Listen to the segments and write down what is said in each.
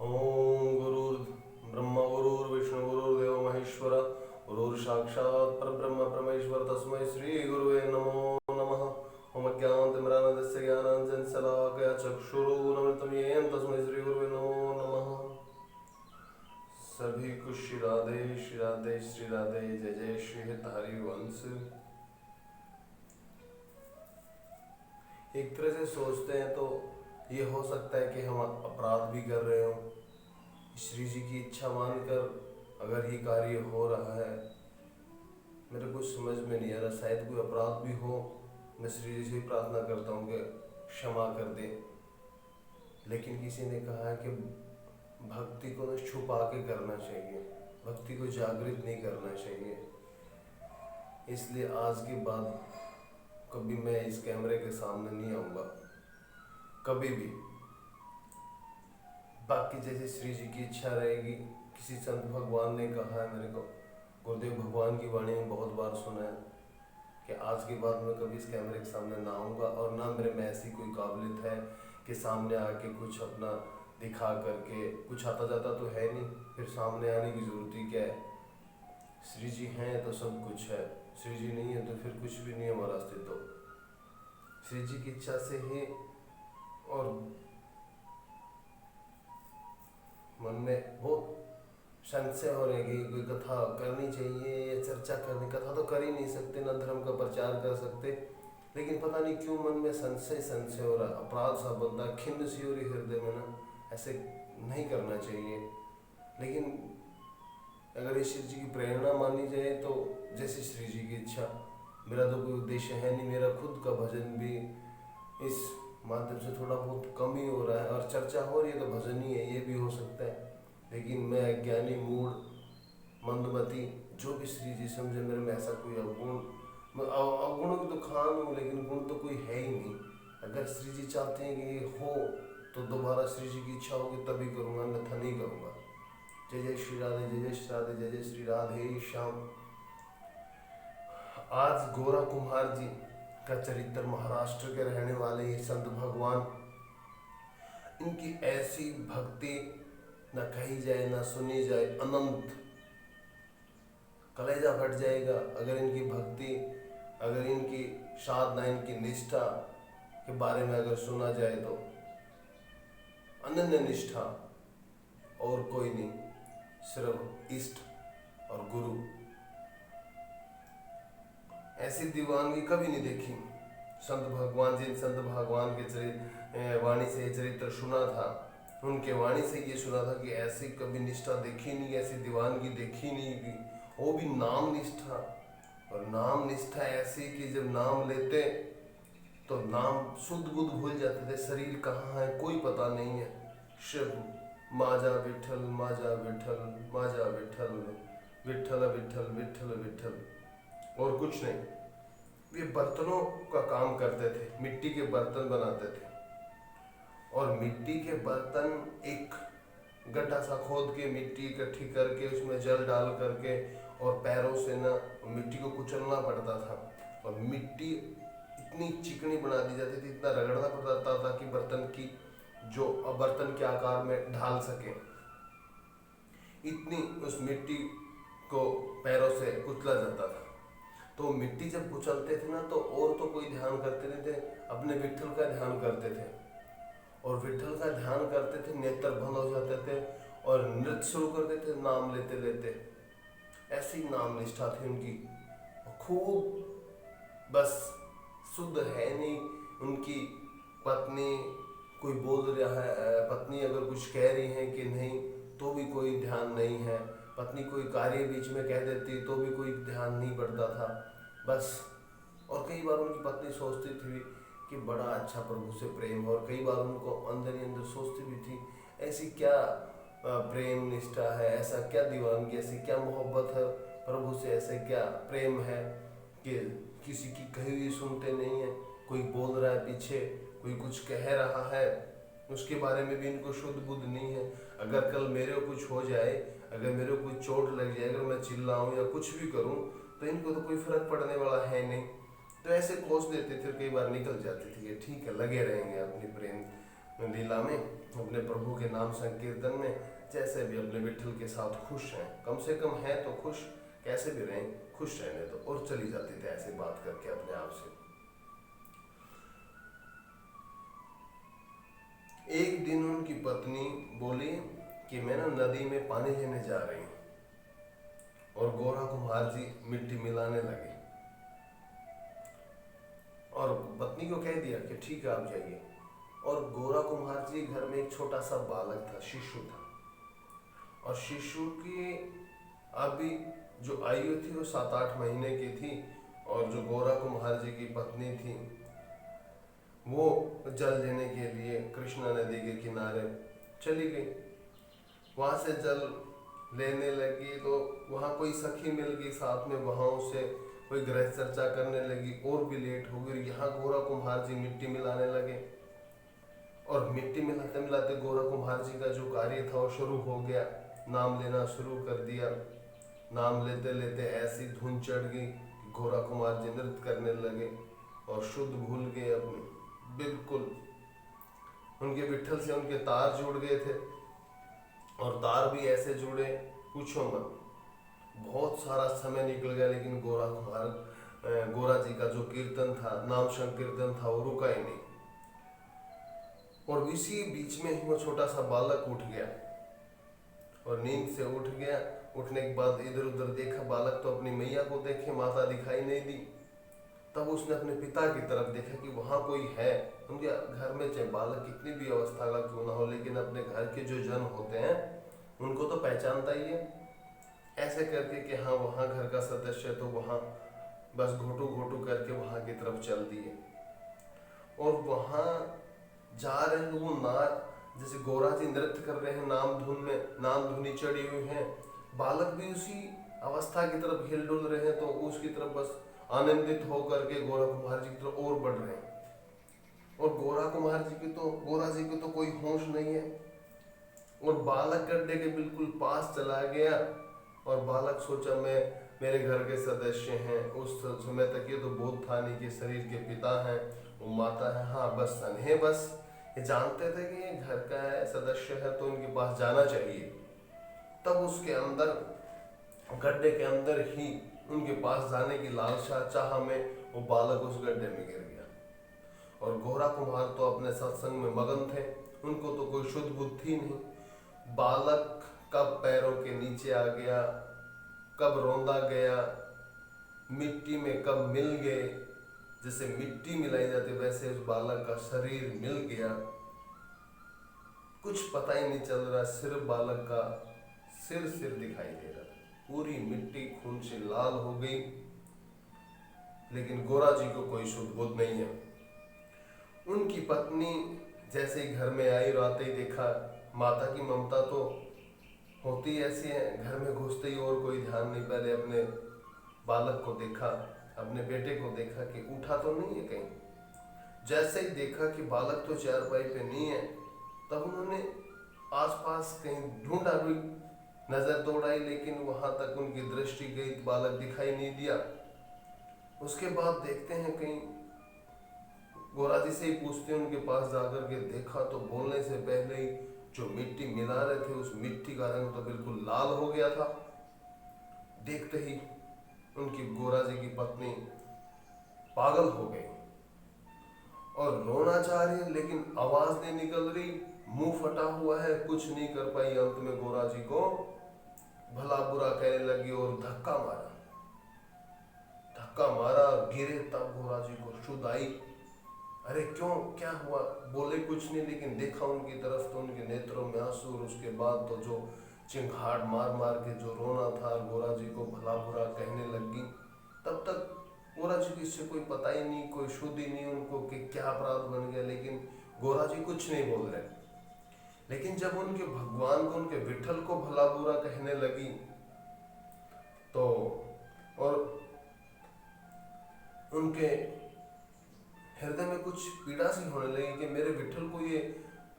ओम गुरुर् ब्रह्मा गुरुर्विष्णु गुरुर्देव महेश्वर गुरुर्साक्षात् परब्रह्म परमेश्वर तस्मै श्री गुरुवे नमो नमः। ओम ज्ञानतिमिरान्धस्य ज्ञानाञ्जनशलाकया चक्षुरुन्मिलितं येन तस्मै श्री गुरुवे नमो नमः। सभी को श्री राधे श्री राधे श्री राधे। जय जय श्री हित हरिवंश। एक तरह से सोचते हैं तो ये हो सकता है कि हम अपराध भी कर रहे हो। श्री जी की इच्छा मानकर अगर ये कार्य हो रहा है, मेरे कुछ समझ में नहीं आ रहा, शायद कोई अपराध भी हो। मैं श्री जी से प्रार्थना करता हूँ कि क्षमा कर दे। लेकिन किसी ने कहा है कि भक्ति को न छुपा के करना चाहिए, भक्ति को जागृत नहीं करना चाहिए। इसलिए आज के बाद कभी मैं इस कैमरे के सामने नहीं आऊँगा, कभी भी। बाकी जैसे श्री जी की इच्छा रहेगी। किसी संत भगवान ने कहा है मेरे को, गुरुदेव भगवान की वाणी में बहुत बार सुना है कि आज के बाद मैं कभी इस कैमरे के सामने ना आऊँगा, और ना मेरे में ऐसी कोई काबिलियत है कि सामने आके कुछ अपना दिखा करके, कुछ आता जाता तो है नहीं, फिर सामने आने की ज़रूरत ही क्या है। श्री जी हैं तो सब कुछ है, श्री जी नहीं है तो फिर कुछ भी नहीं है हमारा अस्तित्व। श्री जी की इच्छा से ही। और मन में बहुत संशय हो रहे कि कोई कथा करनी चाहिए या चर्चा करनी। कथा तो कर ही नहीं सकते, ना धर्म का प्रचार कर सकते, लेकिन पता नहीं क्यों मन में संशय हो रहा। अपराध सा बनता, खिन्न सी हो रही हृदय में ना, ऐसे नहीं करना चाहिए। लेकिन अगर इस श्री जी की प्रेरणा मानी जाए तो जैसे श्री जी की इच्छा। मेरा तो कोई उद्देश्य है नहीं, मेरा खुद का भजन भी इस माध्यम से थोड़ा बहुत कम ही हो रहा है, और चर्चा हो रही है तो भजन ही है, ये भी हो सकता है। लेकिन मैं अज्ञानी, मूढ़, मंदमती, जो भी श्री जी समझे, मेरे में ऐसा कोई अवगुण, मैं अवगुणों की तो खान हूँ, लेकिन गुण तो कोई है ही नहीं। अगर श्री जी चाहते हैं कि ये हो तो दोबारा श्री जी की इच्छा होगी तभी करूँगा, अन्यथा नहीं करूँगा। जय जय श्री राधे, जय जय श्री राधे, जय जय श्री राधे श्याम। आज गोरा कुम्हार जी का चरित्र, महाराष्ट्र के रहने वाले ये संत भगवान, इनकी ऐसी भक्ति न कही जाए न सुनी जाए, अनंत। कलेजा फट जाएगा अगर इनकी भक्ति, अगर इनकी साधना, इनकी निष्ठा के बारे में अगर सुना जाए तो। अनन्य निष्ठा, और कोई नहीं, सिर्फ इष्ट और गुरु। ऐसी दीवानगी कभी नहीं देखी। संत भगवान, जिन संत भगवान के वाणी से चरित्र सुना था, उनके वाणी से ये सुना था कि ऐसी कभी निष्ठा देखी नहीं, ऐसी दीवानगी देखी नहीं की, वो भी नाम निष्ठा। और नाम निष्ठा ऐसी कि जब नाम लेते तो नाम शुद्ध बुद्ध भूल जाते थे, शरीर कहाँ है कोई पता नहीं है। शिव माजा विठल, माजा विठल, माजा विठल, विठल विठल विठल विठल, और कुछ नहीं। वे बर्तनों का काम करते थे, मिट्टी के बर्तन बनाते थे, और मिट्टी के बर्तन एक गड्ढा सा खोद के मिट्टी इकट्ठी करके उसमें जल डाल करके और पैरों से ना मिट्टी को कुचलना पड़ता था, और मिट्टी इतनी चिकनी बना दी जाती थी, इतना रगड़ना पड़ता था कि बर्तन की जो बर्तन के आकार में ढाल सके, इतनी उस मिट्टी को पैरों से कुचला जाता था। तो मिट्टी जब कुचलते थे ना तो और तो कोई ध्यान करते नहीं थे, अपने विठल का ध्यान करते थे, और विठल का ध्यान करते थे, नेत्र बंद हो जाते थे और नृत्य शुरू करते थे नाम लेते लेते। ऐसी नाम निष्ठा थी उनकी, खूब। बस शुद्ध है नहीं उनकी पत्नी, कोई बोल रहा है, पत्नी अगर कुछ कह रही है कि नहीं तो भी कोई ध्यान नहीं है, पत्नी कोई कार्य बीच में कह देती तो भी कोई ध्यान नहीं पड़ता था बस। और कई बार उनकी पत्नी सोचती थी कि बड़ा अच्छा प्रभु से प्रेम, और कई बार उनको अंदर ही अंदर सोचती भी थी ऐसी क्या प्रेम निष्ठा है, ऐसा क्या दीवानगी, ऐसी क्या मोहब्बत है प्रभु से, ऐसे क्या प्रेम है कि किसी की कही हुई सुनते नहीं है। कोई बोल रहा है पीछे, कोई कुछ कह रहा है, उसके बारे में भी इनको शुद्ध बुद्ध नहीं है। अगर कल मेरे को कुछ हो जाए, अगर मेरे को कुछ चोट लग जाए, अगर मैं चिल्लाऊं या कुछ भी करूं तो इनको तो कोई फर्क पड़ने वाला है नहीं। तो ऐसे कोस देते थे, कई बार निकल जाते थे कि ठीक है लगे रहेंगे अपनी प्रेम लीला में, अपने प्रभु के नाम संकीर्तन में, जैसे भी अपने विठल के साथ खुश हैं, कम से कम है तो खुश, कैसे भी रहें, खुश रहने दो। और चली जाती थी ऐसे बात करके अपने आप से। एक दिन उनकी पत्नी बोली कि मैं ना नदी में पानी लेने जा रही हूँ, और गोरा कुम्हार जी मिट्टी मिलाने लगे, और पत्नी को कह दिया कि ठीक है आप जाइए। और गोरा कुम्हार जी घर में एक छोटा सा बालक था, शिशु था, और शिशु की अभी जो आयु थी वो 7-8 महीने की थी। और जो गोरा कुम्हार जी की पत्नी थी वो जल लेने के लिए कृष्णा नदी के किनारे चली गई। वहाँ से जल लेने लगी तो वहाँ कोई सखी मिल गई साथ में, वहाँ उसे कोई गृह चर्चा करने लगी, और भी लेट हो गई। यहाँ गोरा कुम्हार जी मिट्टी मिलाने लगे, और मिट्टी मिलाते मिलाते गोरा कुम्हार जी का जो कार्य था वो शुरू हो गया। नाम लेना शुरू कर दिया। नाम लेते लेते ऐसी धुन चढ़ गई कि गोरा कुम्हार जी नृत्य करने लगे, और शुद्ध भूल गए अपने, बिल्कुल। उनके विठल से उनके तार जुड़ गए थे, और तार भी ऐसे जुड़े पूछो मत। बहुत सारा समय निकल गया, लेकिन गोरा जी का जो कीर्तन था, नाम संकीर्तन था, वो रुका ही नहीं। और इसी बीच में ही वो छोटा सा बालक उठ गया, और नींद से उठ गया। उठने के बाद इधर उधर देखा, बालक तो अपनी मैया को देखे, माता दिखाई नहीं दी। तब उसने अपने पिता की तरफ देखा कि वहाँ कोई है। उनके घर में चाहे बालक कितनी भी अवस्था का क्यों ना हो, लेकिन अपने घर के जो जन होते हैं उनको तो पहचानता ही है। ऐसे करके कि हाँ वहाँ घर का सदस्य है, तो वहाँ बस घोटू घोटू करके वहाँ की तरफ चल दिए। और वहाँ जा रहे हैं वो जैसे गोरा जी नृत्य कर रहे हैं, नाम धुन में, नाम धुनी चढ़ी हुई है, बालक भी उसी अवस्था की तरफ हिल डुल रहे हैं, तो उसकी तरफ बस आनंदित होकर के गोरा कुमार जी की तरफ और बढ़ रहे हैं। और गोरा जी की तो कोई होश नहीं है, और बालक गड्ढे के बिल्कुल पास चला गया। और बालक सोचा मैं, मेरे घर के सदस्य हैं। उस समय तक ये तो बोध था नहीं कि शरीर के पिता हैं, वो माता है, हाँ बस सन है, बस ये जानते थे कि ये घर का है, सदस्य है, तो उनके पास जाना चाहिए। तब उसके अंदर, गड्ढे के अंदर ही उनके पास जाने की लालसा चाह में वो बालक उस गड्ढे में गिर गया। और गोरा कुम्हार तो अपने सत्संग में मगन थे, उनको तो कोई शुद्ध बुद्धि नहीं। बालक कब पैरों के नीचे आ गया, कब रौंदा गया, मिट्टी में कब मिल गए, जैसे मिट्टी मिलाई जाती वैसे उस बालक का शरीर मिल गया। कुछ पता ही नहीं चल रहा, सिर्फ बालक का सिर दिखाई दे रहा, पूरी मिट्टी खून से लाल हो गई। लेकिन गोरा जी को कोई शुद्ध बुद्ध नहीं है। उनकी पत्नी जैसे ही घर में आई, राते ही देखा, माता की ममता तो होती ऐसी है, घर में घुसते ही और कोई ध्यान नहीं, पहले अपने बालक को देखा, अपने बेटे को देखा कि उठा तो नहीं है कहीं। जैसे ही देखा कि बालक तो चारपाई पे नहीं है, तब उन्होंने आसपास कहीं ढूंढा भी, नजर दौड़ाई, लेकिन वहां तक उनकी दृष्टि गई, बालक दिखाई नहीं दिया। उसके बाद देखते हैं कहीं, गोरा जी से ही पूछते हैं, उनके पास जाकर के देखा तो बोलने से पहले ही जो मिट्टी मिला रहे थे उस मिट्टी का रंग तो बिल्कुल लाल हो गया था। देखते ही उनकी गोरा जी की पत्नी पागल हो गई और रोना चाह रही है, लेकिन आवाज नहीं निकल रही, मुंह फटा हुआ है, कुछ नहीं कर पाई। अंत में गोरा जी को भला बुरा कहने लगी और धक्का मारा, गिरे। तब गोरा जी को शुद्ध आई, अरे क्यों, क्या हुआ? बोले कुछ नहीं, लेकिन देखा उनकी तरफ तो उनके नेत्रों में आंसू, और उसके बाद तो जो चिंगाड़ मार मार के जो रोना था, गोरा जी को भला बुरा कहने लगी। तब तक गोरा जी को इससे कोई पता ही नहीं, कोई शुद्ध ही नहीं उनको कि क्या अपराध बन गया, लेकिन गोरा जी कुछ नहीं बोल रहे। लेकिन जब उनके भगवान को, उनके विठल को भला बुरा कहने लगी, तो और उनके हृदय में कुछ पीड़ा सी होने लगी कि मेरे विठल को ये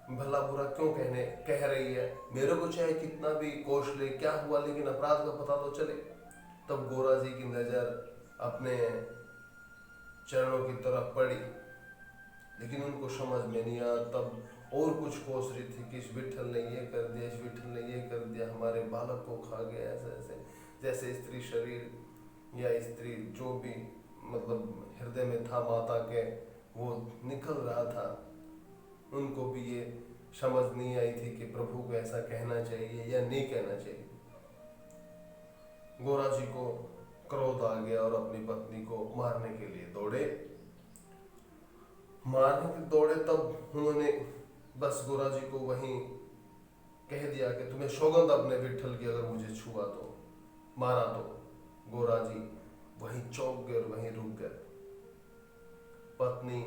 भला बुरा क्यों कह रही है, मेरे को चाहे कितना भी कोश ले, क्या हुआ, लेकिन अपराध का पता तो चले। तब गोरा जी की नजर अपने चरणों की तरफ पड़ी, लेकिन उनको समझ में नहीं आया। तब और कुछ कोस रही थी कि इस विट्ठल ने ये कर दिया, इस विट्ठल ने ये कर दिया, हमारे बालक को खा गया, ऐसे ऐसे। जैसे स्त्री शरीर या स्त्री जो भी मतलब हृदय में था माता के, वो निकल रहा था। उनको भी ये समझ नहीं आई थी कि प्रभु को ऐसा कहना चाहिए या नहीं कहना चाहिए। गोरा जी को क्रोध आ गया और अपनी पत्नी को मारने के लिए दौड़े। तब उन्होंने बस गोरा जी को वहीं कह दिया कि तुम्हें सौगंध अपने विट्ठल की, अगर मुझे छुआ तो, मारा तो। गोरा जी वहीं चौंक गए और वहीं रुक गए। पत्नी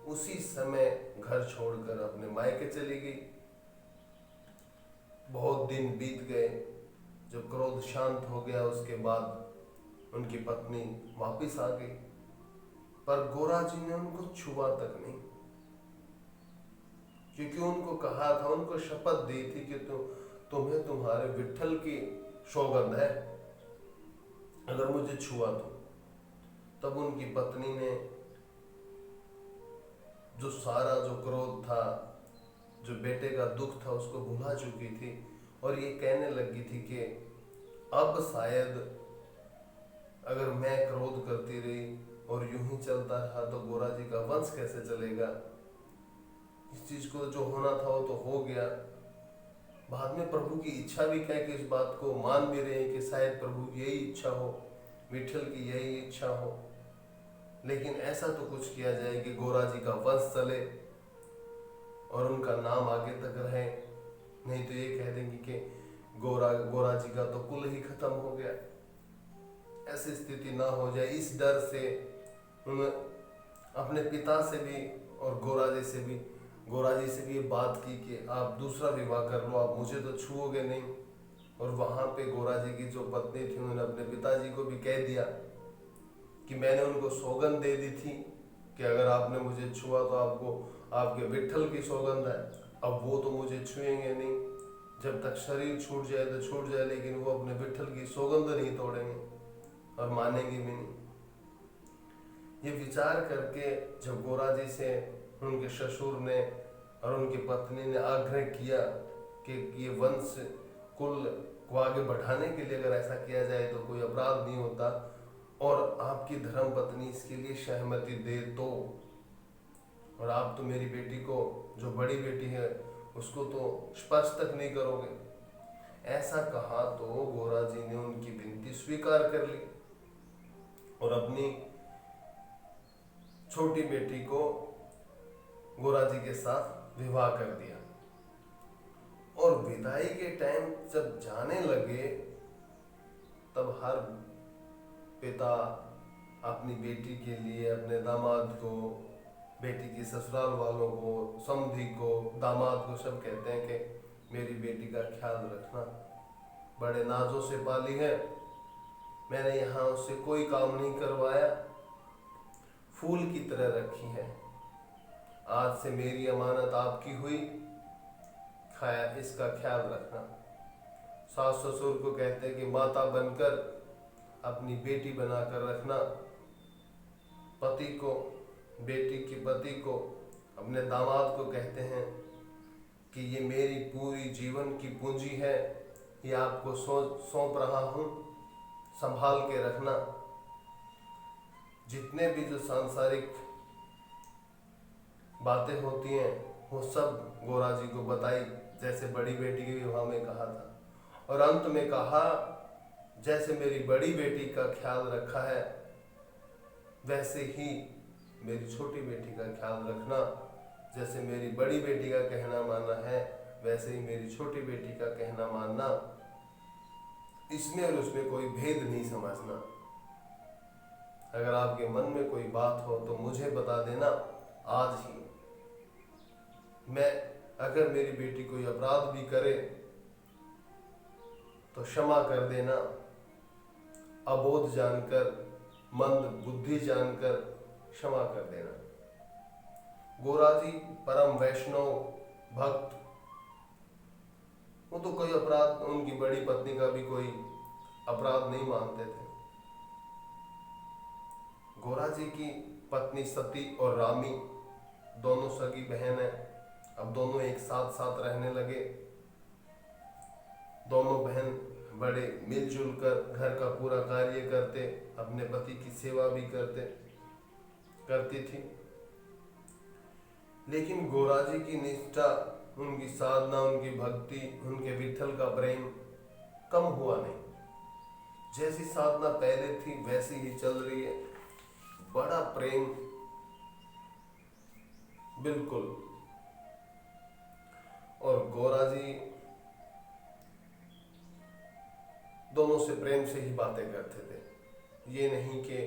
उसी समय घर छोड़कर अपने मायके चली गई। बहुत दिन बीत गए। जब क्रोध शांत हो गया उसके बाद उनकी पत्नी वापस आ गई, पर गोरा जी ने उनको छुआ तक नहीं, क्योंकि उनको कहा था, उनको शपथ दी थी कि तुम्हें तुम्हारे विट्ठल की सौगंध है, अगर मुझे छुआ तो। तब उनकी पत्नी ने जो सारा जो क्रोध था, जो बेटे का दुख था, उसको भुला चुकी थी और ये कहने लगी थी कि अब शायद अगर मैं क्रोध करती रही और यूं ही चलता रहा तो गोरा जी का वंश कैसे चलेगा। इस चीज को जो होना था वो तो हो गया। बाद में प्रभु की इच्छा भी कह के इस बात को मान भी रहे हैं कि शायद प्रभु की यही इच्छा हो, विट्ठल की यही इच्छा हो, लेकिन ऐसा तो कुछ किया जाए कि गोरा जी का वंश चले और उनका नाम आगे तक रहे। नहीं तो ये कह देंगे कि गोरा जी का तो कुल ही खत्म हो गया। ऐसी स्थिति ना हो जाए, इस डर से उन्होंने अपने पिता से भी और गोरा जी से भी ये बात की कि आप दूसरा विवाह कर लो, आप मुझे तो छुओगे नहीं। और वहां पे गोरा जी की जो पत्नी थी उन्होंने अपने पिताजी को भी कह दिया कि मैंने उनको सौगंध दे दी थी कि अगर आपने मुझे छुआ तो आपको आपके विट्ठल की सौगंध है। अब वो तो मुझे छुएंगे नहीं, जब तक शरीर छूट जाए तो छूट जाए, लेकिन वो अपने विट्ठल की सौगंध नहीं तोड़ेंगे और मानेंगे भी नहीं। ये विचार करके जब गोरा जी से उनके ससुर ने और उनकी पत्नी ने आग्रह किया कि ये वंश कुल को आगे बढ़ाने के लिए अगर ऐसा किया जाए तो कोई अपराध नहीं होता और आपकी धर्म पत्नी इसके लिए सहमति दे तो, और आप तो मेरी बेटी को, जो बड़ी बेटी है, उसको तो स्पर्श तक नहीं करोगे, ऐसा कहा तो गोरा जी ने उनकी विनती स्वीकार कर ली और अपनी छोटी बेटी को गोरा जी के साथ विवाह कर दिया। और विदाई के टाइम जब जाने लगे तब हर पिता अपनी बेटी के लिए, अपने दामाद को, बेटी की ससुराल वालों को, समधी को, दामाद को, सब कहते हैं कि मेरी बेटी का ख्याल रखना, बड़े नाजों से पाली है, मैंने यहाँ उससे कोई काम नहीं करवाया, फूल की तरह रखी है, आज से मेरी अमानत आपकी हुई, खाया इसका ख्याल रखना। सास ससुर को कहते हैं कि माता बनकर अपनी बेटी बनाकर रखना, पति को, बेटी के पति को, अपने दामाद को कहते हैं कि ये मेरी पूरी जीवन की पूंजी है, ये आपको सौंप रहा हूँ, संभाल के रखना। जितने भी जो सांसारिक बातें होती हैं वो सब गोरा जी को बताई, जैसे बड़ी बेटी के विवाह में कहा था, और अंत में कहा जैसे मेरी बड़ी बेटी का ख्याल रखा है वैसे ही मेरी छोटी बेटी का ख्याल रखना, जैसे मेरी बड़ी बेटी का कहना मानना है वैसे ही मेरी छोटी बेटी का कहना मानना, इसमें और उसमें कोई भेद नहीं समझना। अगर आपके मन में कोई बात हो तो मुझे बता देना आज ही। मैं अगर मेरी बेटी कोई अपराध भी करे तो क्षमा कर देना, अबोध जानकर, मंद बुद्धि जानकर क्षमा कर देना। गोरा जी परम वैष्णव भक्त, वो तो कोई अपराध, उनकी बड़ी पत्नी का भी कोई अपराध नहीं मानते थे। गोरा जी की पत्नी सती और रामी दोनों सगी बहन है, अब दोनों एक साथ साथ रहने लगे। दोनों बहन बड़े मिलजुल कर घर का पूरा कार्य करते, अपने पति की सेवा भी करती थी। लेकिन गोरा जी की निष्ठा, उनकी साधना, उनकी भक्ति, उनके विठल का प्रेम कम हुआ नहीं। जैसी साधना पहले थी वैसी ही चल रही है, बड़ा प्रेम, बिल्कुल। और गोरा जी दोनों से प्रेम से ही बातें करते थे। ये नहीं कि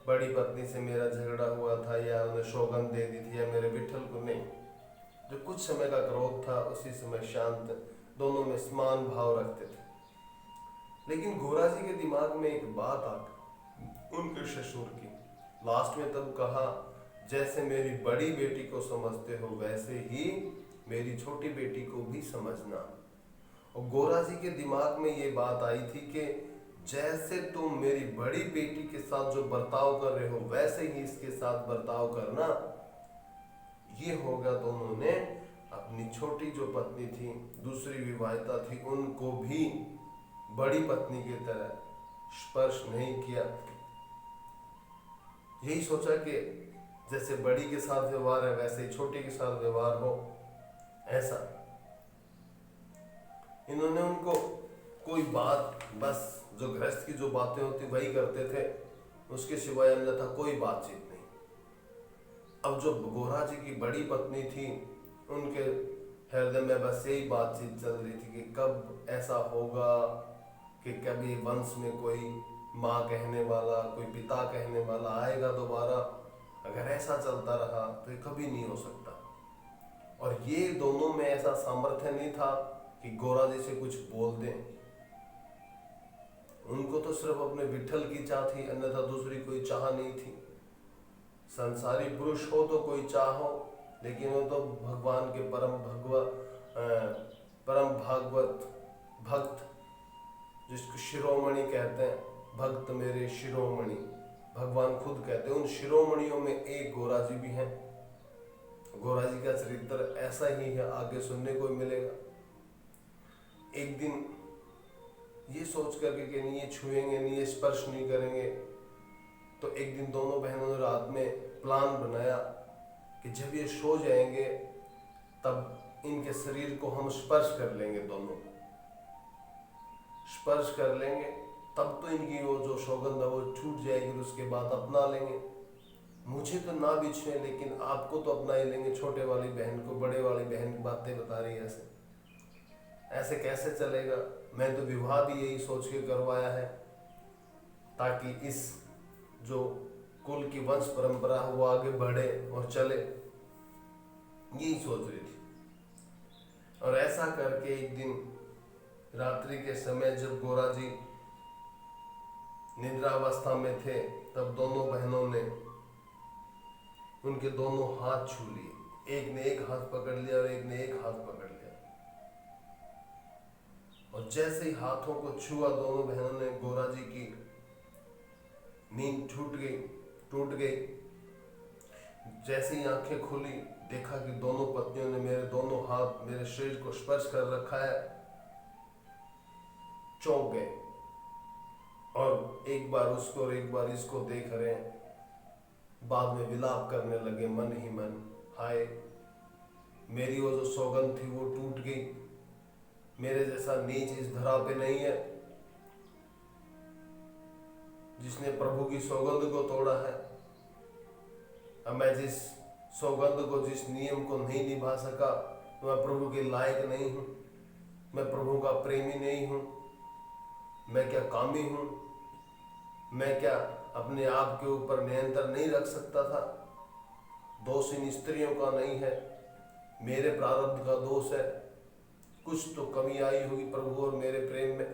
बड़ी पत्नी से मेरा झगड़ा हुआ था या उन्हें सौगंध दे दी थी या मेरे विठल को, नहीं। जो कुछ समय का क्रोध था उसी समय शांत, दोनों में समान भाव रखते थे। लेकिन गोरा जी के दिमाग में एक बात आ गई उनके ससुर की। लास्ट में तब कहा, जैसे मेरी बड़ी बेटी को समझते हो वैसे ही मेरी छोटी बेटी को भी समझना। और गोरा जी के दिमाग में ये बात आई थी कि जैसे तुम मेरी बड़ी बेटी के साथ जो बर्ताव कर रहे हो वैसे ही इसके साथ बर्ताव करना। ये हो गया। तो उन्होंने अपनी छोटी जो पत्नी थी, दूसरी विवाहिता थी, उनको भी बड़ी पत्नी की तरह स्पर्श नहीं किया। यही सोचा कि जैसे बड़ी के साथ व्यवहार है वैसे ही छोटी के साथ व्यवहार हो, ऐसा। इन्होंने उनको कोई बात, बस जो गृहस्थ की जो बातें होती वही करते थे, उसके सिवाय अन्यथा कोई बातचीत नहीं। अब जो गोरा जी की बड़ी पत्नी थी, उनके हृदय में बस यही बातचीत चल रही थी कि कब ऐसा होगा कि कभी वंश में कोई माँ कहने वाला, कोई पिता कहने वाला आएगा दोबारा। अगर ऐसा चलता रहा तो ये कभी नहीं हो सकता। और ये दोनों में ऐसा सामर्थ्य नहीं था कि गोरा जी से कुछ बोल दें। उनको तो सिर्फ अपने विठल की चाह थी, अन्यथा दूसरी कोई चाह नहीं थी। संसारी पुरुष हो तो कोई चाह हो, लेकिन वो तो भगवान के परम भागवत भक्त, जिसको शिरोमणि कहते हैं, भक्त मेरे शिरोमणि, भगवान खुद कहते हैं। उन शिरोमणियों में एक गोरा जी भी हैं। गोरा जी का चरित्र ऐसा ही है, आगे सुनने को मिलेगा। एक दिन ये सोच करके कि नहीं ये छुएंगे नहीं, ये स्पर्श नहीं करेंगे, तो एक दिन दोनों बहनों ने रात में प्लान बनाया कि जब ये सो जाएंगे तब इनके शरीर को हम स्पर्श कर लेंगे, दोनों स्पर्श कर लेंगे, तब तो इनकी वो जो सौगंध है वो छूट जाएगी, उसके बाद अपना लेंगे। मुझे तो ना भी छुए, लेकिन आपको तो अपना ही लेंगे। छोटे वाली बहन को बड़े वाली बहन की बातें बता रही है, ऐसे कैसे चलेगा। मैं तो विवाह भी यही सोच के करवाया है ताकि इस जो कुल की वंश परंपरा है वो आगे बढ़े और चले, यही सोच रही थी। और ऐसा करके एक दिन रात्रि के समय जब गोरा जी निद्रावस्था में थे, तब दोनों बहनों ने उनके दोनों हाथ छू लिए। एक ने एक हाथ पकड़ लिया और एक ने एक हाथ पकड़ लिया। और जैसे ही हाथों को छुआ दोनों बहनों ने, गोरा जी की नींद टूट गई। जैसे ही आंखें खुली, देखा कि दोनों पत्नियों ने मेरे दोनों हाथ मेरे शरीर को स्पर्श कर रखा है। चौंक गए और एक बार उसको और एक बार इसको देख रहे हैं। बाद में विलाप करने लगे मन ही मन, हाय मेरी वो जो सौगंध थी वो टूट गई। मेरे जैसा नीच इस धरा पे नहीं है जिसने प्रभु की सौगंध को तोड़ा है। अब मैं जिस सौगंध को, जिस नियम को नहीं निभा सका, मैं प्रभु के लायक नहीं हूँ। मैं प्रभु का प्रेमी नहीं हूँ। मैं क्या कामी हूँ? मैं क्या अपने आप के ऊपर नियंत्रण नहीं रख सकता था? दोष इन स्त्रियों का नहीं है, मेरे प्रारब्ध का दोष है। कुछ तो कमी आई होगी प्रभु और मेरे प्रेम में,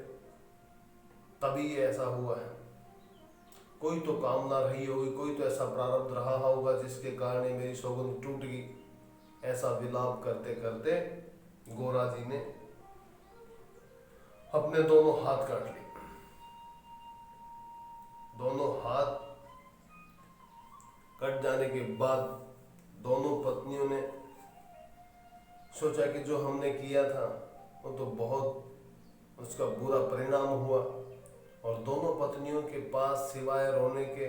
तभी ये ऐसा हुआ है। कोई तो कामना रही होगी, कोई तो ऐसा प्रारब्ध रहा होगा जिसके कारण मेरी सौगंध टूट गई। ऐसा विलाप करते करते गोरा जी ने अपने दोनों हाथ काट लिए। दोनों हाथ कट जाने के बाद दोनों पत्नियों ने सोचा कि जो हमने किया था वो तो बहुत उसका बुरा परिणाम हुआ, और दोनों पत्नियों के पास सिवाय रोने के,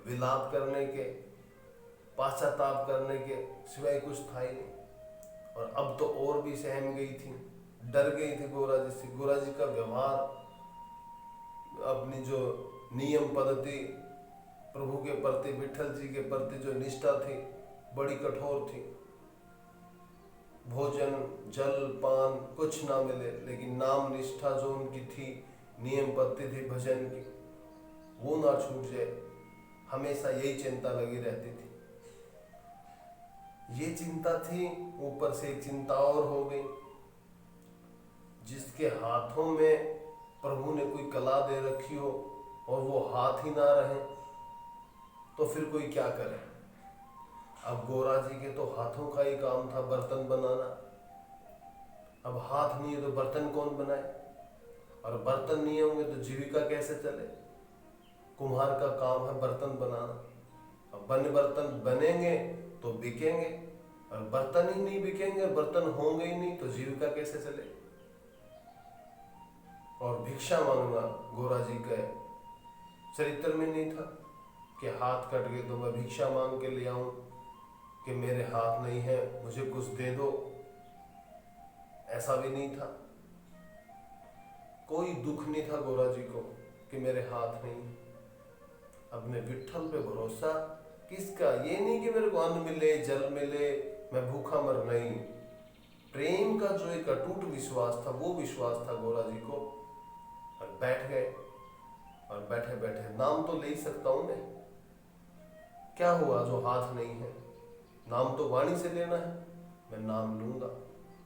विलाप करने के, पाश्चाताप करने के सिवाय कुछ था ही नहीं। और अब तो और भी सहम गई थी, डर गई थी गोरा जी से। गोरा जी का व्यवहार, अपनी जो नियम पद्धति, प्रभु के प्रति, विठल जी के प्रति जो निष्ठा थी बड़ी कठोर थी। भोजन जल पान कुछ ना मिले, लेकिन नाम निष्ठा जो उनकी थी, नियम पद्धति थी भजन की, वो ना छूट जाए, हमेशा यही चिंता लगी रहती थी। ये चिंता थी, ऊपर से एक चिंता और हो गई, जिसके हाथों में प्रभु ने कोई कला दे रखी हो और वो हाथ ही ना रहे तो फिर कोई क्या करे। अब गोरा जी के तो हाथों का ही काम था बर्तन बनाना, अब हाथ नहीं है तो बर्तन कौन बनाए, और बर्तन नहीं होंगे तो जीविका कैसे चले। कुम्हार का काम है बर्तन बनाना, अब बर्तन बनेंगे तो बिकेंगे, और बर्तन ही नहीं बिकेंगे, बर्तन होंगे ही नहीं तो जीविका कैसे चले। और भिक्षा मांगना गोरा जी के चरित्र में नहीं था कि हाथ कट गए तो मैं भिक्षा मांग के ले आऊं, कि मेरे हाथ नहीं है मुझे कुछ दे दो, ऐसा भी नहीं था। कोई दुख नहीं था गोरा जी को कि मेरे हाथ नहीं। अपने विठल पे भरोसा किसका, ये नहीं कि मेरे को अन्न मिले जल मिले मैं भूखा मर, नहीं। प्रेम का जो एक अटूट विश्वास था, वो विश्वास था गोरा जी को। और बैठ गए, और बैठे बैठे नाम तो ले ही सकता हूं मैं, क्या हुआ जो हाथ नहीं है, नाम तो वाणी से लेना है, मैं नाम लूंगा।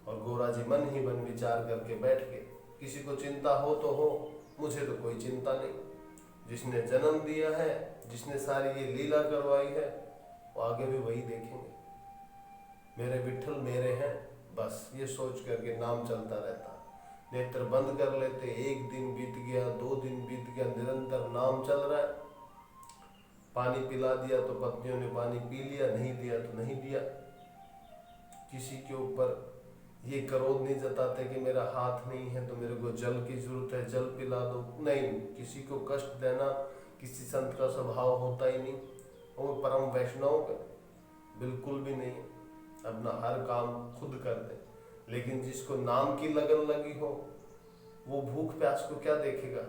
और गोरा जी मन ही मन विचार करके बैठ गए, किसी को चिंता हो तो हो, मुझे तो कोई चिंता नहीं। जिसने जन्म दिया है, जिसने सारी ये लीला करवाई है, वो आगे भी वही देखेंगे। मेरे विठल मेरे हैं, बस ये सोच करके नाम चलता रहता। नेत्र बंद कर लेते, एक दिन बीत गया, 2 दिन बीत गया, निरंतर नाम चल रहा है। पानी पिला दिया तो पत्नियों ने पानी पी लिया, नहीं दिया तो नहीं दिया। किसी के ऊपर ये क्रोध नहीं जताते कि मेरा हाथ नहीं है तो मेरे को जल की जरूरत है, जल पिला दो, नहीं। किसी को कष्ट देना किसी संत का स्वभाव होता ही नहीं। वो परम वैष्णव बिल्कुल भी नहीं, अपना हर काम खुद कर दे। लेकिन जिसको नाम की लगन लगी हो, वो भूख प्यास को क्या देखेगा।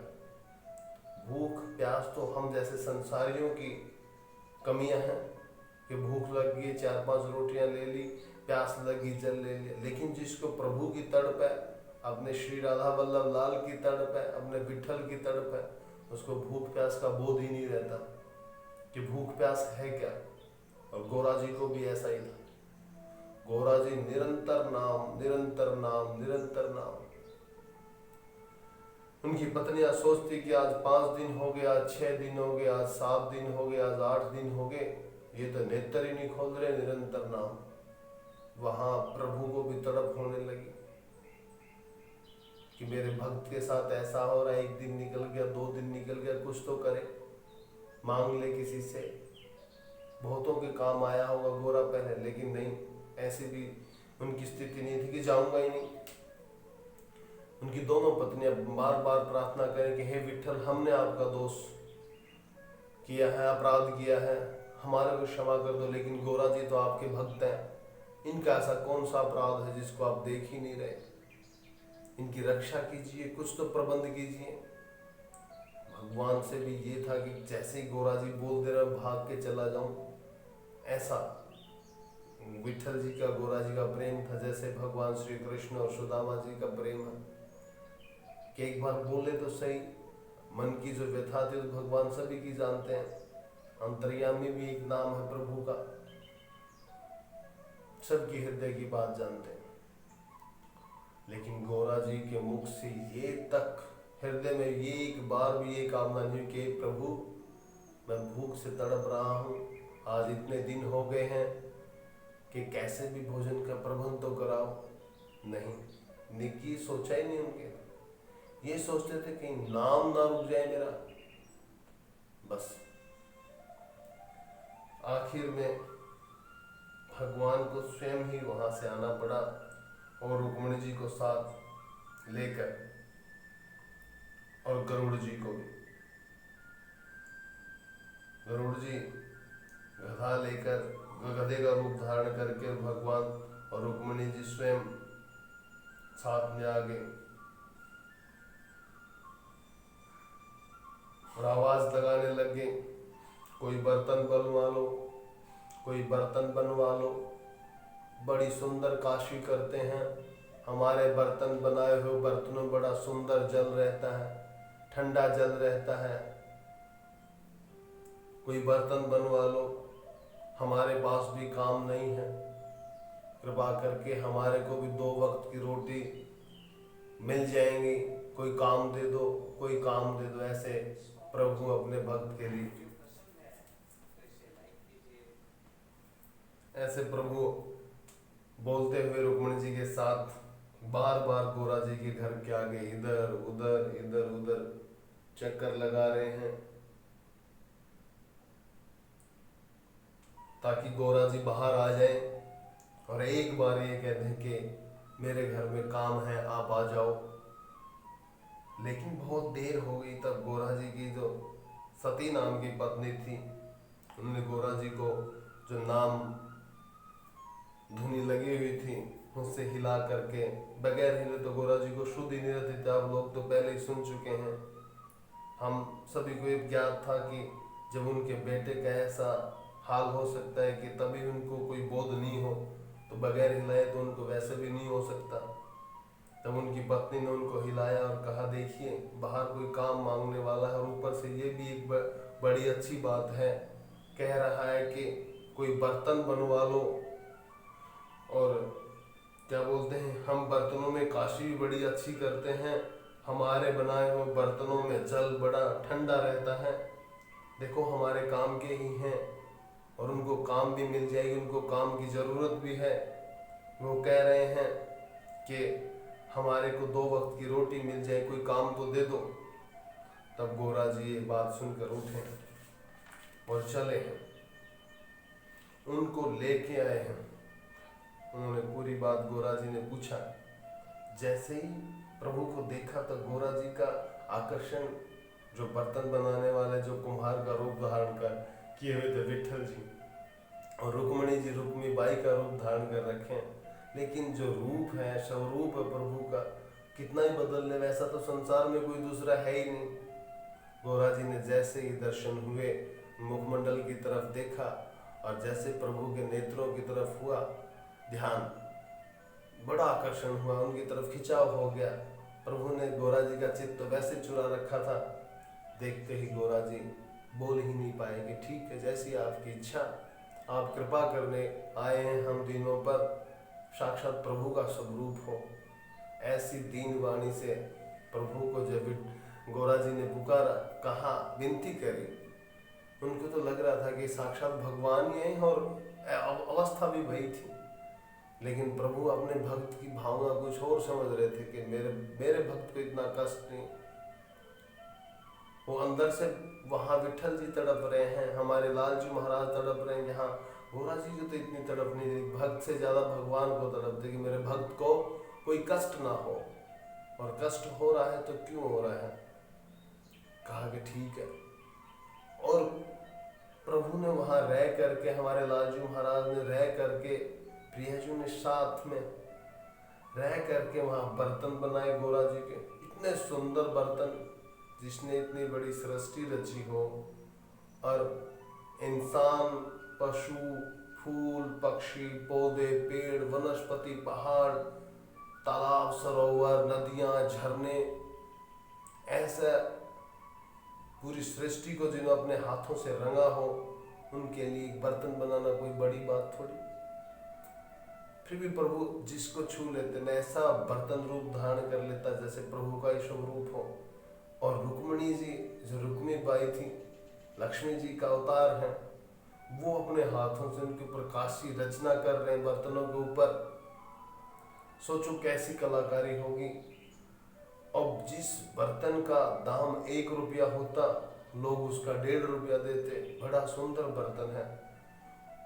भूख प्यास तो हम जैसे संसारियों की कमियां हैं कि भूख लगी 4-5 रोटियां ले ली, प्यास लगी जल ले लिया। लेकिन जिसको प्रभु की तड़प है, अपने श्री राधा वल्लभ लाल की तड़प है, अपने विठल की तड़प है, उसको भूख प्यास का बोध ही नहीं रहता कि भूख प्यास है क्या। और गोरा जी को भी ऐसा ही था। गोरा जी निरंतर नाम, निरंतर नाम, निरंतर नाम। उनकी पत्नियां सोचती कि आज 5 दिन हो गए, आज 6 दिन हो गए, आज 7 दिन हो गए, आज 8 दिन हो गए, ये तो नेत्र ही नहीं खोल रहे, निरंतर नाम। वहां प्रभु को भी तड़प होने लगी कि मेरे भक्त के साथ ऐसा हो रहा है, 1 दिन निकल गया, 2 दिन निकल गया, कुछ तो करे, मांग ले किसी से। बहुतों के काम आया होगा गोरा पहले, लेकिन नहीं, ऐसी भी उनकी स्थिति नहीं थी कि जाऊंगा ही नहीं। उनकी दोनों पत्नियां बार बार प्रार्थना करें कि हे विठल, हमने आपका दोष किया है, अपराध किया है, हमारे को क्षमा कर दो। लेकिन गोरा जी तो आपके भक्त हैं, इनका ऐसा कौन सा अपराध है जिसको आप देख ही नहीं रहे। इनकी रक्षा कीजिए, कुछ तो प्रबंध कीजिए। भगवान से भी ये था कि जैसे ही गोरा जी बोल दे रहे भाग के चला जाऊं, ऐसा विठल जी का गोरा जी का प्रेम था, जैसे भगवान श्री कृष्ण और सुदामा जी का प्रेम है कि एक बार बोले तो सही। मन की जो व्यथा थी उस भगवान सभी की जानते हैं। अंतर्यामी भी एक नाम है प्रभु का, सबकी हृदय की बात जानते हैं। लेकिन गोरा जी के मुख से ये तक हृदय में ये एक बार भी ये कामना नहीं कि प्रभु मैं भूख से तड़प रहा हूँ, आज इतने दिन हो गए हैं कि कैसे भी भोजन का प्रबंध तो कराओ। नहीं, निकी सोचा ही नहीं उनके। ये सोचते थे कि नाम ना रुक जाए मेरा, बस। आखिर में भगवान को स्वयं ही वहां से आना पड़ा और रुक्मिणी जी को साथ लेकर और गरुड़ जी को भी। गरुड़ जी गधा लेकर गधे का रूप धारण करके भगवान और रुक्मिणी जी स्वयं साथ में आ गए और आवाज लगाने लगे, कोई बर्तन बनवा लो, कोई बर्तन बनवा लो, बड़ी सुंदर काशी करते हैं, हमारे बर्तन बनाए हुए बर्तनों में बड़ा सुंदर जल रहता है, ठंडा जल रहता है, कोई बर्तन बनवा लो, हमारे पास भी काम नहीं है, कृपा करके हमारे को भी 2 वक्त की रोटी मिल जाएंगी, कोई काम दे दो, कोई काम दे दो। ऐसे प्रभु अपने भक्त के लिए, ऐसे प्रभु बोलते हुए रुक्मिणी जी के साथ बार बार गोरा जी के घर के आगे इधर उधर चक्कर लगा रहे हैं ताकि गोरा जी बाहर आ जाए और एक बार ये कह दें कि मेरे घर में काम है, आप आ जाओ। लेकिन बहुत देर हो गई। तब गोरा जी की जो सती नाम की पत्नी थी, उन्होंने गोरा जी को जो नाम धुनी लगी हुई थी उससे हिला करके, बगैर हिले तो गोरा जी को शुद्ध ही नहीं रहती थी। आप लोग तो पहले ही सुन चुके हैं। हम सभी को ये ज्ञात था कि जब उनके बेटे का ऐसा हाल हो सकता है कि तभी उनको कोई बोध नहीं हो, तो बगैर हिलाए तो उनको वैसे भी नहीं हो सकता। तब उनकी पत्नी ने उनको हिलाया और कहा, देखिए बाहर कोई काम मांगने वाला है और ऊपर से ये भी एक बड़ी अच्छी बात है, कह रहा है कि कोई बर्तन बनवा लो और क्या बोलते हैं, हम बर्तनों में काशी भी बड़ी अच्छी करते हैं, हमारे बनाए हुए बर्तनों में जल बड़ा ठंडा रहता है, देखो हमारे काम के ही हैं और उनको काम भी मिल जाएगी, उनको काम की ज़रूरत भी है। वो कह रहे हैं कि हमारे को 2 वक्त की रोटी मिल जाए, कोई काम तो दे दो। तब गोरा जी ये बात सुनकर उठे और चले हैं, उनको लेके आए हैं। उन्होंने पूरी बात गोरा जी ने पूछा। जैसे ही प्रभु को देखा तो गोरा जी का आकर्षण, जो बर्तन बनाने वाले जो कुम्हार का रूप धारण कर किए हुए थे विठल जी, और रुक्मिणी जी रुक्मी बाई का रूप धारण कर रखे हैं, लेकिन जो रूप है, स्वरूप है प्रभु का, कितना ही बदल ले, वैसा तो संसार में कोई दूसरा है ही नहीं। गोरा जी ने जैसे ही दर्शन हुए, मुखमंडल की तरफ देखा और जैसे प्रभु के नेत्रों की तरफ हुआ ध्यान, बड़ा आकर्षण हुआ, उनकी तरफ खिंचाव हो गया। प्रभु ने गोरा जी का चित्त तो वैसे चुरा रखा था, देखते ही गोरा जी बोल ही नहीं पाए कि ठीक है, जैसी आपकी इच्छा, आप कृपा करने आए हैं हम दिनों पर, साक्षात प्रभु का स्वरूप हो। ऐसी दीन वाणी से प्रभु को जब गोरा जी ने पुकारा, कहा, विनती करी, उनको तो लग रहा था कि साक्षात भगवान ही हैं और अवस्था भी वही थी। लेकिन प्रभु अपने भक्त की भावना कुछ और समझ रहे थे कि मेरे भक्त को इतना कष्ट नहीं। वो अंदर से वहाँ विठल जी तड़प रहे हैं, हमारे लाल जी महाराज तड़प रहे हैं, यहाँ गोरा जी को तो इतनी तड़प नहीं थी, भक्त से ज़्यादा भगवान को तड़प थी कि मेरे भक्त को कोई कष्ट ना हो, और कष्ट हो रहा है तो क्यों हो रहा है। कहा कि ठीक है। और प्रभु ने वहाँ रह करके, हमारे लाल जी महाराज ने रह करके, प्रियजू ने साथ में रह करके वहाँ बर्तन बनाए गोरा जी के, इतने सुंदर बर्तन, जिसने इतनी बड़ी सृष्टि रची हो, और इंसान, पशु, फूल, पक्षी, पौधे, पेड़, वनस्पति, पहाड़, तालाब, सरोवर, नदियाँ, झरने, ऐसा पूरी सृष्टि को जिन्होंने अपने हाथों से रंगा हो, उनके लिए एक बर्तन बनाना कोई बड़ी बात थोड़ी। फिर भी प्रभु जिसको छू लेते न, ऐसा बर्तन रूप धारण कर लेता जैसे प्रभु का ही स्वरूप हो। और रुक्मिणी जी, जो रुक्मी बाई थी, लक्ष्मी जी का अवतार है, वो अपने हाथों से उनके ऊपर काशी रचना कर रहे हैं बर्तनों के ऊपर। सोचो कैसी कलाकारी होगी। और जिस बर्तन का दाम 1 रुपया होता, लोग उसका 1.5 रुपया देते। बड़ा सुंदर बर्तन है।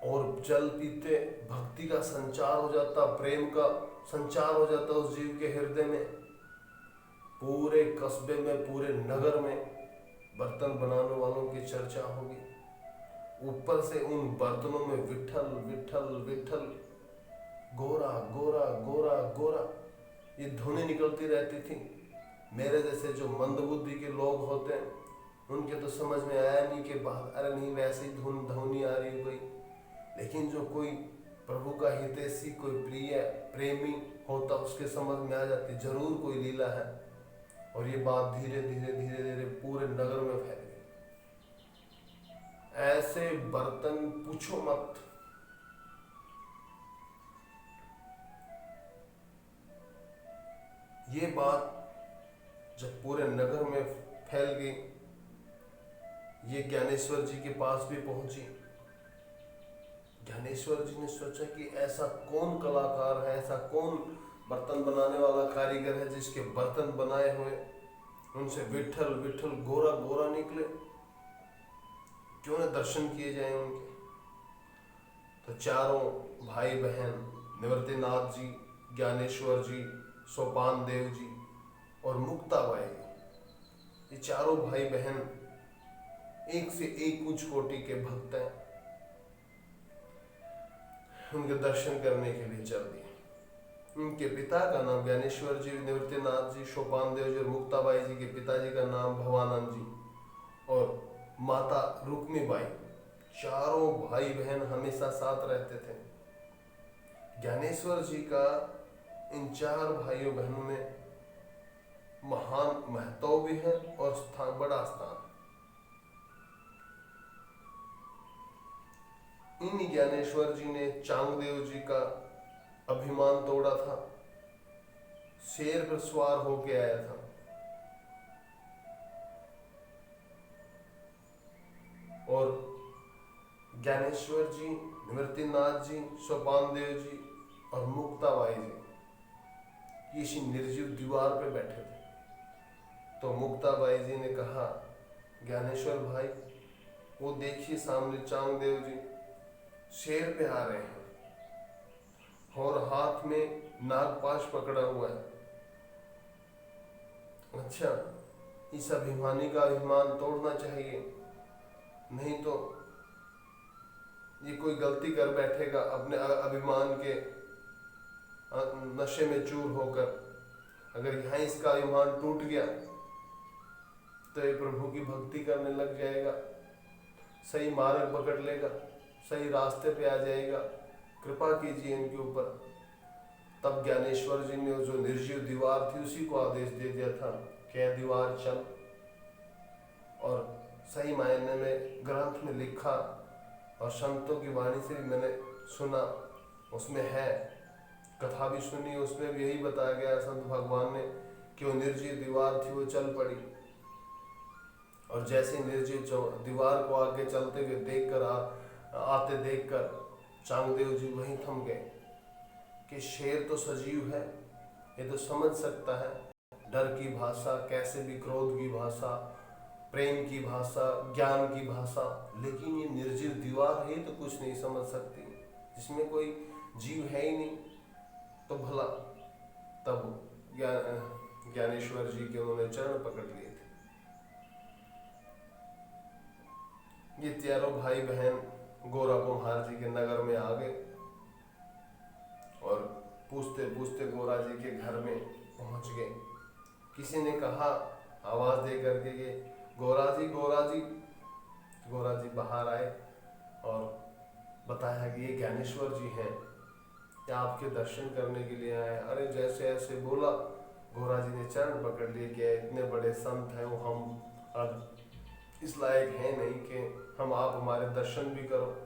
और जल पीते भक्ति का संचार हो जाता, प्रेम का, संचार हो जाता उस जीव के हृदय में। पूरे कस्बे में, पूरे नगर में बर्तन बनाने वालों की चर्चा होगी। ऊपर से उन बर्तनों में विठल विठल विठल, गोरा गोरा गोरा गोरा, ये धुनें निकलती रहती थी। मेरे जैसे जो मंदबुद्धि के लोग होते हैं उनके तो समझ में आया नहीं कि बात, अरे नहीं वैसे ही धुन ध्वनि आ रही कोई। लेकिन जो कोई प्रभु का हितैषी, कोई प्रिय प्रेमी होता, उसके समझ में आ जाती जरूर कोई लीला है। और ये बात धीरे धीरे धीरे धीरे पूरे नगर में फैल गई। ऐसे बर्तन पूछो मत। ये बात जब पूरे नगर में फैल गई, ये ज्ञानेश्वर जी के पास भी पहुंची। ज्ञानेश्वर जी ने सोचा कि ऐसा कौन कलाकार है, ऐसा कौन बर्तन बनाने वाला कारीगर है जिसके बर्तन बनाए हुए उनसे विठल विठल गोरा गोरा निकले। क्यों न दर्शन किए जाए उनके। तो चारों भाई बहन, निवृत्तिनाथ जी, ज्ञानेश्वर जी, सोपान देव जी और मुक्ताबाई, ये चारों भाई बहन एक से एक उच्च कोटि के भक्त हैं। उनके दर्शन करने के लिए चल दिए। उनके पिता का नाम ज्ञानेश्वर जी, निवृत्तिनाथ जी, सोपान देव जी और मुक्ताबाई जी के पिताजी का नाम भवानंद जी और माता रुक्मीबाई। चारों भाई बहन हमेशा साथ रहते थे। ज्ञानेश्वर जी का इन चार भाइयों बहनों में महान महत्व भी है और स्थान, बड़ा स्थान। इन ज्ञानेश्वर जी ने चांगदेव जी का अभिमान तोड़ा था। शेर पर सवार होके आया था। और ज्ञानेश्वर जी, निवृत्तिनाथ जी, सोपान देव जी और मुक्ताबाई जी इसी निर्जीव दीवार पे बैठे थे। तो मुक्ताबाई जी ने कहा, ज्ञानेश्वर भाई वो देखिए सामने चांगदेव जी शेर पे आ रहे हैं और हाथ में नागपाश पकड़ा हुआ है। अच्छा, इस अभिमानी का अभिमान तोड़ना चाहिए, नहीं तो ये कोई गलती कर बैठेगा अपने अभिमान के नशे में चूर होकर। अगर यहाँ इसका अभिमान टूट गया तो ये प्रभु की भक्ति करने लग जाएगा, सही मार्ग पकड़ लेगा, सही रास्ते पे आ जाएगा। कृपा कीजिए इनके ऊपर। तब ज्ञानेश्वर जी ने जो निर्जीव दीवार थी उसी को आदेश दे दिया था कि दीवार चल। और सही मायने में ग्रंथ में लिखा और संतों की वाणी से भी मैंने सुना, उसमें है, कथा भी सुनी, उसमें भी यही बताया गया संत भगवान ने कि वो निर्जीव दीवार थी, वो चल पड़ी। और जैसे निर्जीव दीवार को आगे चलते हुए देखकर आते देखकर चांगदेव जी वहीं थम गए कि शेर तो सजीव है, ये तो समझ सकता है डर की भाषा, कैसे भी क्रोध की भाषा, प्रेम की भाषा, ज्ञान की भाषा, लेकिन ये निर्जीव दीवार है तो कुछ नहीं समझ सकती, जिसमें कोई जीव है ही नहीं। तो भला तब ज्ञानेश्वर जी के उन्होंने चरण पकड़ लिए थे। ये चारों भाई बहन गोरा कुम्हार जी के नगर में आ गए और पूछते पूछते गोरा जी के घर में पहुंच गए। किसी ने कहा आवाज दे करके कि गोरा जी, गोरा जी। गोरा जी बाहर आए और बताया कि ये ज्ञानेश्वर जी हैं, या आपके दर्शन करने के लिए आए। अरे जैसे ऐसे बोला, गोरा जी ने चरण पकड़ लिए कि इतने बड़े संत हैं वो, हम अब इस लायक हैं नहीं कि हम आप हमारे दर्शन भी करो।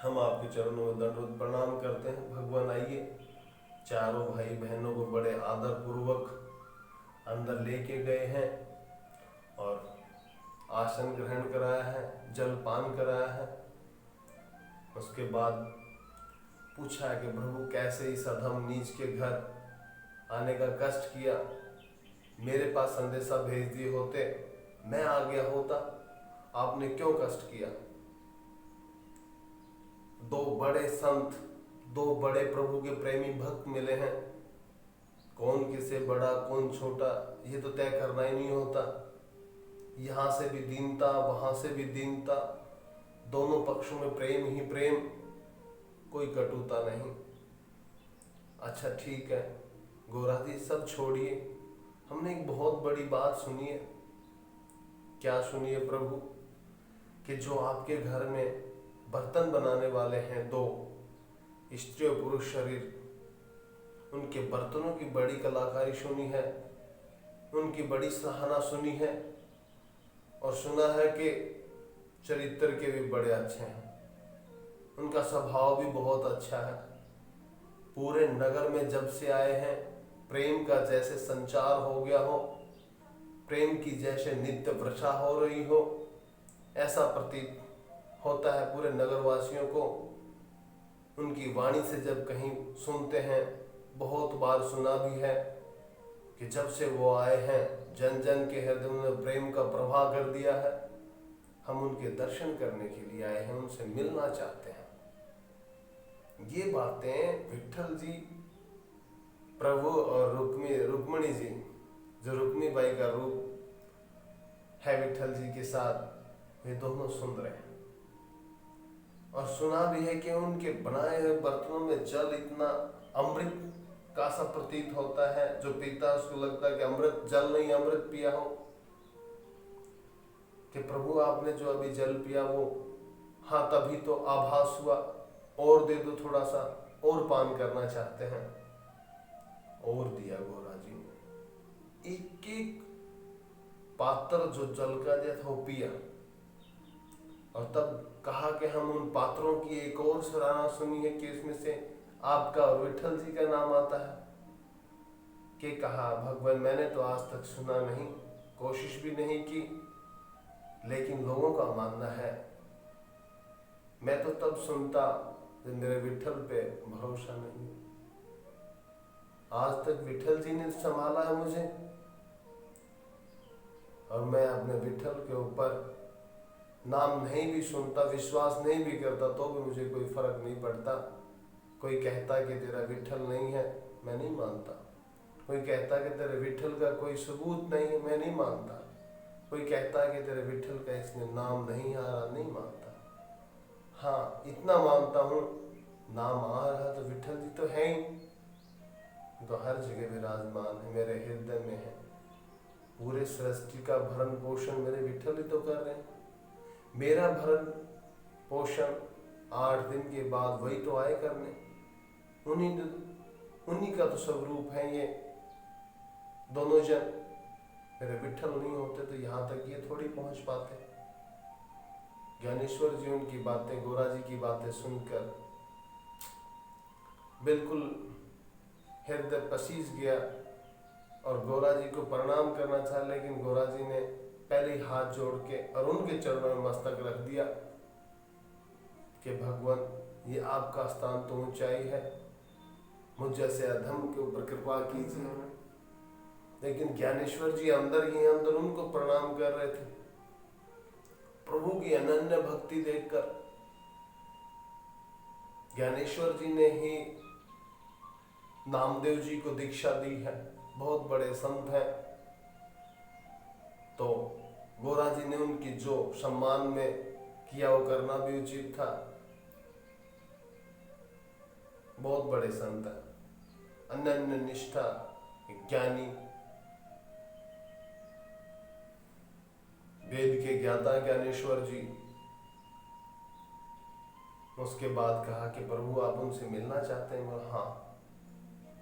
हम आपके चरणों में दंडवत प्रणाम करते हैं, भगवान आइए। चारों भाई बहनों को बड़े आदर पूर्वक अंदर लेके गए हैं और आसन ग्रहण कराया है, जल पान कराया है। उसके बाद पूछा है कि प्रभु कैसे इस अधम नीच के घर आने का कष्ट किया, मेरे पास संदेशा भेज दिए होते, मैं आ गया होता, आपने क्यों कष्ट किया। दो बड़े संत, दो बड़े प्रभु के प्रेमी भक्त मिले हैं, कौन किसे बड़ा कौन छोटा ये तो तय करना ही नहीं होता। यहाँ से भी दीनता वहां से भी दीनता, दोनों पक्षों में प्रेम ही प्रेम, कोई कटुता नहीं। अच्छा ठीक है गोरा जी, सब छोड़िए, हमने एक बहुत बड़ी बात सुनी है। क्या सुनी है प्रभु? कि जो आपके घर में बर्तन बनाने वाले हैं, दो स्त्री और पुरुष शरीर, उनके बर्तनों की बड़ी कलाकारी सुनी है, उनकी बड़ी सराहना सुनी है, और सुना है कि चरित्र के भी बड़े अच्छे हैं, उनका स्वभाव भी बहुत अच्छा है। पूरे नगर में जब से आए हैं प्रेम का जैसे संचार हो गया हो, प्रेम की जैसे नित्य वर्षा हो रही हो, ऐसा प्रतीत होता है पूरे नगरवासियों को। उनकी वाणी से जब कहीं सुनते हैं, बहुत बार सुना भी है कि जब से वो आए हैं जन जन के हृदय में प्रेम का प्रवाह कर दिया है। हम उनके दर्शन करने के लिए आए हैं, उनसे मिलना चाहते हैं। ये बातें विट्ठल जी प्रभु और रुक्मिणी जी, जो रुक्मी बाई का रूप है विट्ठल जी के साथ, वे दोनों सुन रहे हैं। और सुना भी है कि उनके बनाए हुए बर्तनों में जल इतना अमृत का सा प्रतीत होता है, जो पीता उसको लगता है कि अमृत जल नहीं अमृत पिया हो। कि प्रभु आपने जो अभी जल पिया वो, हाँ तभी तो आभास हुआ, और दे दो थोड़ा सा, और पान करना चाहते हैं। और दिया गोरा जी ने, एक एक पात्र जो जल का दिया था वो पिया। और तब कहा कि हम उन पात्रों की एक और सराहना सुनी है कि इसमें से आपका और विट्ठल जी का नाम आता है। कि कहा भगवान मैंने तो आज तक सुना नहीं, कोशिश भी नहीं की, लेकिन लोगों का मानना है। मैं तो तब सुनता जब मेरे विट्ठल पे भरोसा नहीं। आज तक विट्ठल जी ने संभाला है मुझे, और मैं अपने विट्ठल के ऊपर नाम नहीं भी सुनता, विश्वास नहीं भी करता, तो भी मुझे कोई फर्क नहीं पड़ता। कोई कहता कि तेरा विट्ठल नहीं है, मैं नहीं मानता। कोई कहता कि तेरे विट्ठल का कोई सबूत नहीं है, मैं नहीं मानता। कोई कहता कि तेरे विट्ठल का इसमें नाम नहीं आ रहा, नहीं मानता। हाँ इतना मानता हूँ, नाम आ रहा तो विट्ठल जी तो है ही, तो हर जगह विराजमान है, मेरे हृदय में है। पूरे सृष्टि का भरण पोषण मेरे विट्ठल ही तो कर रहे हैं। मेरा भरण पोषण 8 दिन के बाद वही तो आए करने, उन्हीं का तो स्वरूप है ये दोनों जन। मेरे विट्ठल नहीं होते तो यहाँ तक ये थोड़ी पहुँच पाते। ज्ञानेश्वर जी उनकी बातें, गोरा जी की बातें सुनकर बिल्कुल हृदय पसीज गया, और गोरा जी को प्रणाम करना चाहा, लेकिन गोरा जी ने पहले ही हाथ जोड़ के और उनके चरणों में मस्तक रख दिया कि भगवान ये आपका स्थान तो ऊंचाई है, मुझ जैसे अधम के ऊपर कृपा कीजिए। लेकिन ज्ञानेश्वर जी अंदर ही अंदर उनको प्रणाम कर रहे थे। प्रभु की अनन्य भक्ति देखकर ज्ञानेश्वर जी ने ही नामदेव जी को दीक्षा दी है, बहुत बड़े संत हैं। तो गोरा जी ने उनकी जो सम्मान में किया वो करना भी उचित था। बहुत बड़े संत हैं, अनन्य निष्ठा, ज्ञानी, वेद के ज्ञाता ज्ञानेश्वर जी। उसके बाद कहा कि प्रभु आप उनसे मिलना चाहते हैं? बोला हाँ।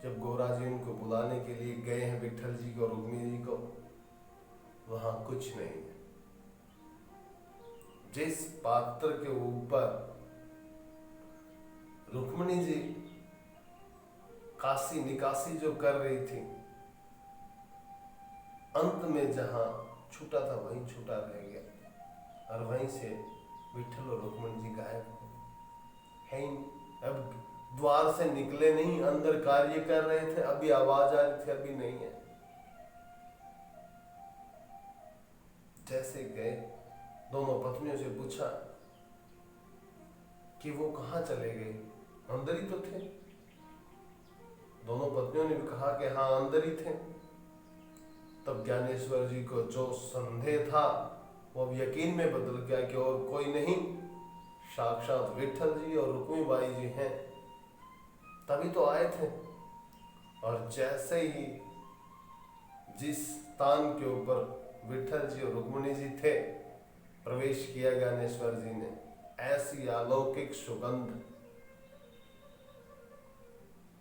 जब गोरा जी उनको बुलाने के लिए गए हैं विट्ठल जी को, रुक्मिणी जी को, वहां कुछ नहीं है। जिस पात्र के ऊपर रुक्मिणी जी काशी निकासी जो कर रही थी, अंत में जहां छूटा था वहीं छूटा रह गया, और वहीं से विट्ठल और रुक्मिणी जी गायब है ही। अब द्वार से निकले नहीं, अंदर कार्य कर रहे थे, अभी आवाज आ रही थी, अभी नहीं है। जैसे गए, दोनों पत्नियों से पूछा कि वो कहाँ चले गए, अंदर ही तो थे। दोनों पत्नियों ने भी कहा कि हाँ अंदर ही थे। तब ज्ञानेश्वर जी को जो संदेह था वो अब यकीन में बदल गया कि और कोई नहीं, साक्षात विठल जी और रुक्मीबाई जी हैं, तभी तो आए थे। और जैसे ही जिस स्थान के ऊपर विठल जी और रुक्मिणी जी थे प्रवेश किया ज्ञानेश्वर जी ने, ऐसी अलौकिक सुगंध,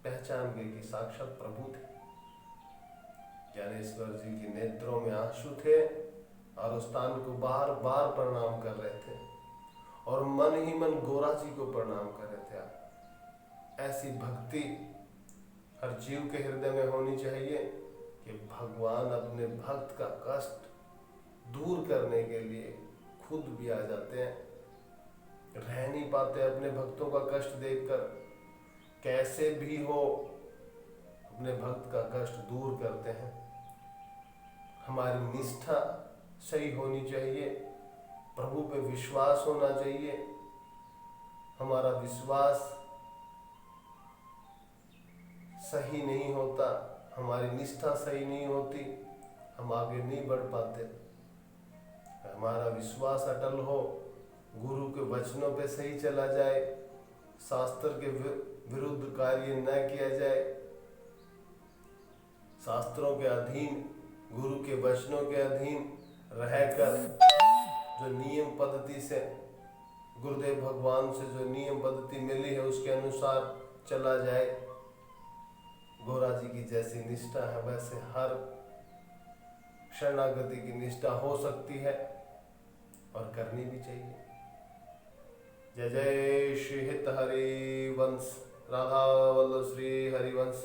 पहचान गए कि साक्षात प्रभु थे। ज्ञानेश्वर जी की नेत्रों में आंसू थे और उस स्थान को बार बार प्रणाम कर रहे थे और मन ही मन गोरा जी को प्रणाम कर रहे थे। ऐसी भक्ति हर जीव के हृदय में होनी चाहिए कि भगवान अपने भक्त का कष्ट दूर करने के लिए खुद भी आ जाते हैं। रह नहीं पाते अपने भक्तों का कष्ट देखकर, कैसे भी हो अपने भक्त का कष्ट दूर करते हैं। हमारी निष्ठा सही होनी चाहिए, प्रभु पे विश्वास होना चाहिए। हमारा विश्वास सही नहीं होता, हमारी निष्ठा सही नहीं होती, हम आगे नहीं बढ़ पाते। हमारा विश्वास अटल हो, गुरु के वचनों पे सही चला जाए, शास्त्र के विरुद्ध कार्य न किया जाए, शास्त्रों के अधीन, गुरु के वचनों के अधीन रहकर जो नियम पद्धति से गुरुदेव भगवान से जो नियम पद्धति मिली है उसके अनुसार चला जाए। गोरा जी की जैसी निष्ठा है वैसे हर शरणागति की निष्ठा हो सकती है और करनी भी चाहिए। जय जय श्री हित हरि वंश, राधा वल्लभ श्री हरिवंश।